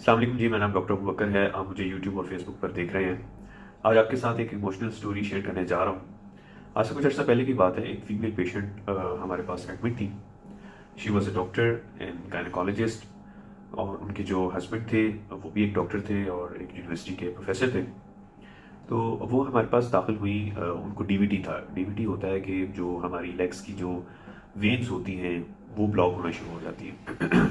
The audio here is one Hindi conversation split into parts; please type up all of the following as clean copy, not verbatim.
अस्सलाम वालेकुम जी, मेरा नाम डॉक्टर अबू बकर है। आप मुझे यूट्यूब और फेसबुक पर देख रहे हैं। आज आपके साथ एक इमोशनल स्टोरी शेयर करने जा रहा हूँ। आज से कुछ अर्सा पहले की बात है। एक फीमेल पेशेंट हमारे पास एडमिट थी। She was a doctor and gynaecologist, और उनके जो हस्बैंड थे वो भी एक डॉक्टर थे और एक यूनिवर्सिटी के प्रोफेसर थे। तो वो हमारे पास दाखिल हुई। उनको डीवीटी था। डीवीटी होता है कि जो हमारी लेग्स की जो वेन्स होती हैं वो ब्लॉक होना शुरू हो जाती है।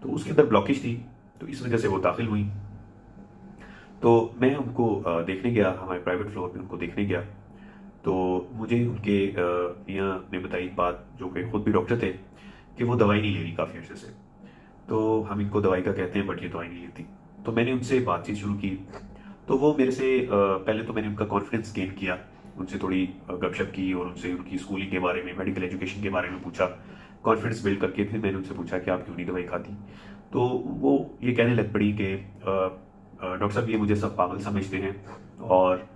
तो उसके अंदर ब्लॉकेज थी, तो इस वजह से वो दाखिल हुई। तो मैं उनको देखने गया, हमारे प्राइवेट फ्लोर पे उनको देखने गया। तो मुझे उनके मियाँ ने बताई बात, जो कि खुद भी डॉक्टर थे, कि वो दवाई नहीं ले रही काफ़ी अर्से से। तो हम इनको दवाई का कहते हैं, बट ये दवाई नहीं लेती। तो मैंने उनसे बातचीत शुरू की। तो वो मेरे से पहले तो मैंने उनका कॉन्फिडेंस गेन किया, उनसे थोड़ी गपशप की और उनसे उनकी स्कूलिंग के बारे में, मेडिकल एजुकेशन के बारे में पूछा। कॉन्फिडेंस बिल्ड करके फिर मैंने उनसे पूछा कि आप क्यों नहीं दवाई खाती। तो वो ये कहने लग पड़ी कि डॉक्टर साहब, ये मुझे सब पागल समझते हैं, और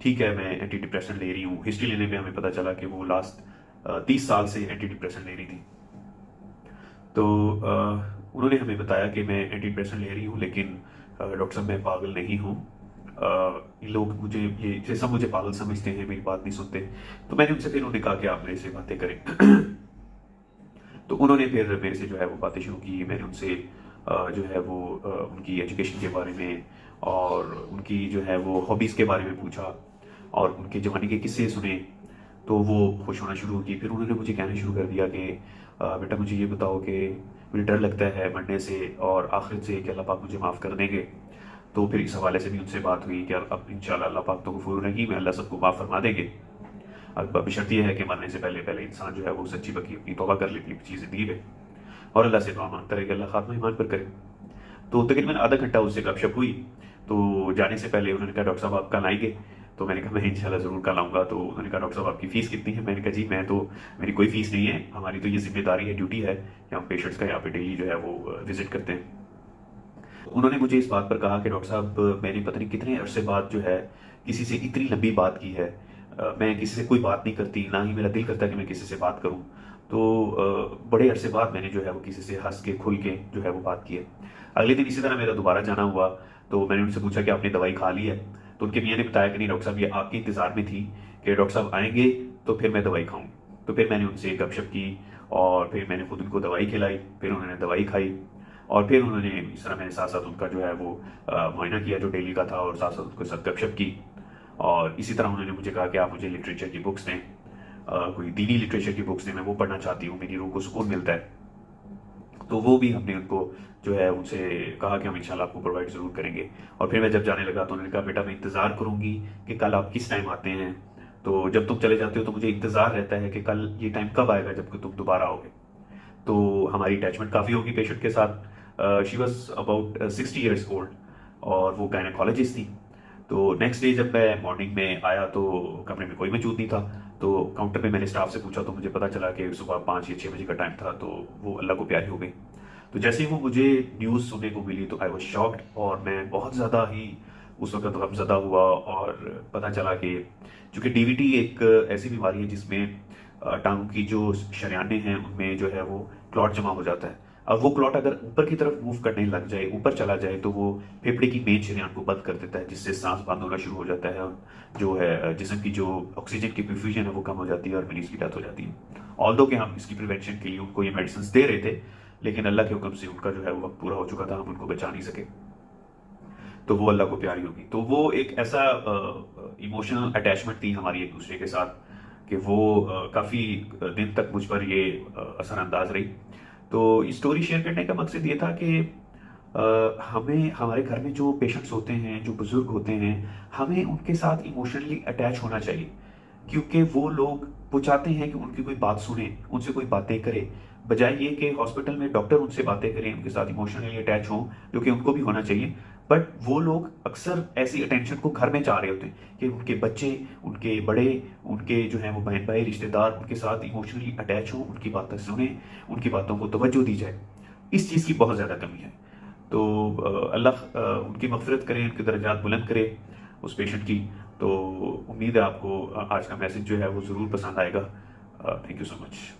ठीक है मैं एंटी डिप्रेशन ले रही हूँ। हिस्ट्री लेने में हमें पता चला कि वो लास्ट 30 साल से एंटी डिप्रेशन ले रही थी। तो उन्होंने हमें बताया कि मैं एंटी डिप्रेशन ले रही हूँ, लेकिन डॉक्टर साहब मैं पागल नहीं हूँ। ये लोग मुझे, ये जैसा मुझे पागल समझते हैं, मेरी बात नहीं सुनते। तो मैंने उनसे फिर उन्हें कहा कि आप मेरे से बातें करें। तो उन्होंने फिर मेरे से जो है वो बातें शुरू की। मैंने उनसे जो है वो उनकी एजुकेशन के बारे में और उनकी जो है वो हॉबीज़ के बारे में पूछा, और उनके ज़माने के किस्से सुने। तो वो खुश होना शुरू की। फिर उन्होंने मुझे कहना शुरू कर दिया कि बेटा मुझे ये बताओ कि मुझे डर लगता है मरने से और आखिरत से, कि अल्लाह पाक मुझे माफ़ कर देंगे। तो फिर इस हवाले से भी उनसे बात हुई कि अब इंशाल्लाह अल्लाह पाक तो गफूर रहीम है, अल्लाह सबको माफ़ फरमा देंगे। अब बशर्त यह है कि मरने से पहले पहले इंसान जो है वो सच्ची पक्की अपनी तौबा कर ले अपनी पिछली ज़िंदगी में, और अल्लाह से दुआ मांगता रहे कि अल्लाह खात्मा ईमान पर करे। तो तकरीबन आधा घंटा उससे गपशप हुई। तो जाने से पहले उन्होंने कहा डॉक्टर साहब आप कल आएंगे? तो मैंने कहा मैं इंशाल्लाह ज़रूर कल आऊँगा। तो उन्होंने कहा डॉक्टर साहब आपकी फ़ीस कितनी है? मैंने कहा जी मैं तो, मेरी कोई फ़ीस नहीं है, हमारी तो ये जिम्मेदारी है, ड्यूटी है कि हम पेशेंट्स का यहाँ पे डेली जो है वो विजिट करते हैं। उन्होंने मुझे इस बात पर कहा कि डॉक्टर साहब मैंने पता नहीं कितने अरसे बाद जो है किसी से इतनी लंबी बात की है। मैं किसी से कोई बात नहीं करती, ना ही मेरा दिल करता कि मैं किसी से बात करूं। तो बड़े अरसे बाद मैंने जो है वो किसी से हंस के खुल के जो है वो बात की है। अगले दिन इसी तरह मेरा दोबारा जाना हुआ। तो मैंने उनसे पूछा कि आपने दवाई खा ली है? तो उनके मियाँ ने बताया कि नहीं डॉक्टर साहब, ये आपके इंतज़ार में थी कि डॉक्टर साहब आएंगे तो फिर मैं दवाई खाऊं। तो फिर मैंने उनसे गपशप की, और फिर मैंने खुद उनको दवाई खिलाई। फिर उन्होंने दवाई खाई, और फिर उन्होंने इस तरह मैंने साथ साथ उनका जो है वो मुआयना किया जो डेली का था, और साथ साथ उनके साथ गपशप की। और इसी तरह उन्होंने मुझे कहा कि आप मुझे लिटरेचर की बुक्स दें, कोई दीनी लिटरेचर की बुक्स दें, मैं वो पढ़ना चाहती हूँ, मेरी रूह को सुकून मिलता है। तो वो भी हमने उनको जो है उनसे कहा कि हम इंशाल्लाह आपको प्रोवाइड ज़रूर करेंगे। और फिर मैं जब जाने लगा तो उन्होंने कहा बेटा मैं इंतज़ार करूँगी कि कल आप किस टाइम आते हैं। तो जब तुम चले जाते हो तो मुझे इंतज़ार रहता है कि कल ये टाइम कब आएगा जब तुम दोबारा आओगे। तो हमारी अटैचमेंट काफ़ी होगी पेशेंट के साथ। She was about 60 years old, और वो गायनेकोलॉजिस्ट थी। तो नेक्स्ट डे जब मैं मॉर्निंग में आया तो कमरे में कोई मौजूद नहीं था। तो काउंटर पे मैंने स्टाफ से पूछा तो मुझे पता चला कि सुबह 5 या 6 बजे का टाइम था। तो वो अल्लाह को प्यारी हो गई। तो जैसे ही वो मुझे न्यूज़ सुनने को मिली तो आई वॉज शॉक्ड, और मैं बहुत ज़्यादा ही उस वक्त गमज़दा हुआ। और पता चला कि चूँकि डीवीटी एक ऐसी बीमारी है जिसमें टांगों की जो शरियाने हैं उनमें जो है वो क्लॉट जमा हो जाता है। अब वो क्लॉट अगर ऊपर की तरफ मूव करने लग जाए, ऊपर चला जाए, तो वो फेफड़े की मेन शरियान को बंद कर देता है, जिससे सांस बंद होना शुरू हो जाता है, और जो है जिस्म की जो ऑक्सीजन की परफ्यूजन है वो कम हो जाती है, और मरीज की डेथ हो जाती है। ऑल्दो कि हम इसकी प्रिवेंशन के लिए उनको ये मेडिसिन दे रहे थे, लेकिन अल्लाह के हुक्म से उनका जो है वो वक्त पूरा हो चुका था, हम उनको बचा नहीं सके। तो वो अल्लाह को प्यारी होगी। तो वो एक ऐसा इमोशनल अटैचमेंट थी हमारी एक दूसरे के साथ कि वो काफ़ी दिन तक मुझ पर ये असरअंदाज रही। तो ये स्टोरी शेयर करने का मकसद ये था कि हमें हमारे घर में जो पेशेंट्स होते हैं, जो बुजुर्ग होते हैं, हमें उनके साथ इमोशनली अटैच होना चाहिए, क्योंकि वो लोग, वो चाहते हैं कि उनकी कोई बात सुने, उनसे कोई बातें करे, बजाय ये कि हॉस्पिटल में डॉक्टर उनसे बातें करें, उनके साथ इमोशनली अटैच हों, जो कि उनको भी होना चाहिए। बट वो लोग अक्सर ऐसी अटेंशन को घर में चाह रहे होते हैं कि उनके बच्चे, उनके बड़े, उनके जो हैं वो बहन भाई, रिश्तेदार उनके साथ इमोशनली अटैच हों, उनकी बातें सुने, उनकी बातों को तवज्जो दी जाए। इस चीज़ की बहुत ज़्यादा कमी है। तो अल्लाह उनकी मग़फ़िरत करे, उनके दर्जात बुलंद करे उस पेशेंट की। तो उम्मीद है आपको आज का मैसेज जो है वो ज़रूर पसंद आएगा। Thank you so much.